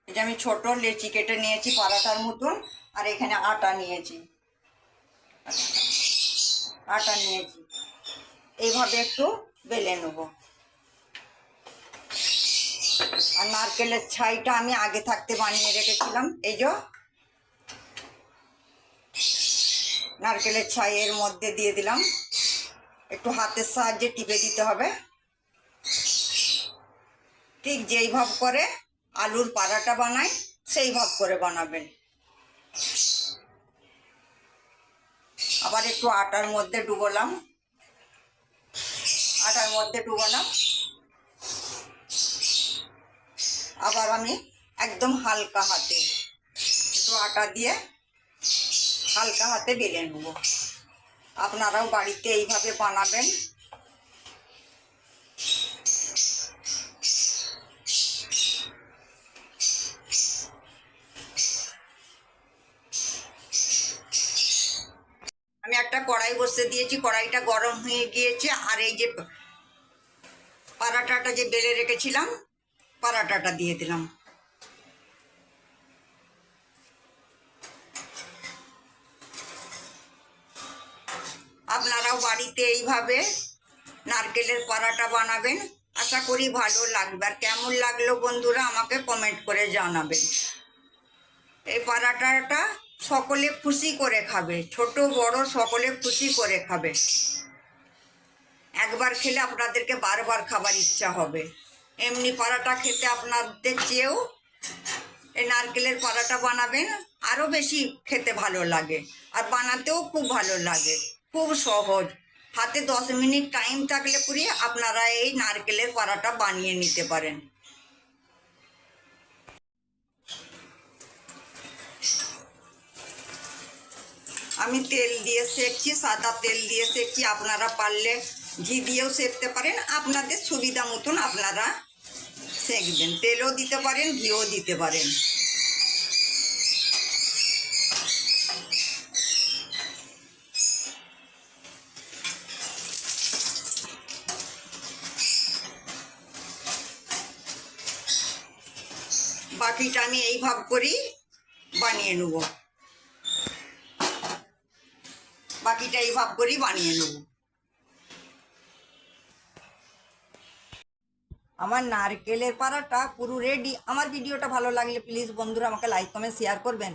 এই যে আমি ছোট লেচি কেটে নিয়েছি পরাটার মতন, আর এখানে আটা নিয়েছি। এইভাবে একটু বেলে নেব। আর নারকেলের ছাইটা আমি আগে থাকতে বানিয়ে রেখেছিলাম। এই যে নারকেলের ছাই এর মধ্যে দিয়ে দিলাম, একটু হাতের সাহায্যে টিপে দিতে হবে। ঠিক যেই ভাব করে আলুর পরাটা বানাই সেই ভাব করে বানাবেন। আবার একটু আটার মধ্যে ডুবোলাম, আবার আমি একদম হালকা হাতে একটু আটা দিয়ে হালকা হাতে বেলে নেব। আপনারাও বাড়িতে এইভাবে বানাবেন। আমি একটা কড়াই বসিয়ে দিয়েছি, কড়াইটা গরম হয়ে গিয়েছে। আর এই যে পরাটাটা যে বেলে রেখেছিলাম পরাটাটা দিয়ে দিলাম। আপনারাও বাড়িতে এইভাবে নারকেলের পরাটা বানাবেন, আশা করি ভালো লাগবে। আর কেমন লাগলো বন্ধুরা আমাকে কমেন্ট করে জানাবেন। এই পরাটাটা সকলে খুশি করে খাবে, ছোট বড় সকলে খুশি করে খাবে। একবার খেলে আপনাদেরকে বারবার খাবার ইচ্ছা হবে। এমনি পরাটা খেতে আপনাদের চেয়েও এই নারকেলের পরাটা বানাবেন, আরও বেশি খেতে ভালো লাগে। আর বানাতেও খুব ভালো লাগে, খুব সহজ। হাতে 10 মিনিট টাইম থাকলে পুরি আপনারা এই নারকেলের পরাটা বানিয়ে নিতে পারেন। আমি তেল দিয়ে সেঁকছি, সাদা তেল দিয়ে সেঁকছি। আপনারা পারলে ঘি দিয়েও সেঁকতে পারেন, আপনাদের সুবিধা মতন আপনারা সেঁকবেন। তেলও দিতে পারেন, ঘিও দিতে পারেন। বাকিটা আমি এই ভাব করেই বানিয়ে নেব। আমার নারকেলের পরাটা পুরো রেডি। আমার ভিডিওটা ভালো লাগলে প্লিজ বন্ধুরা আমাকে লাইক কমেন্ট শেয়ার করবেন।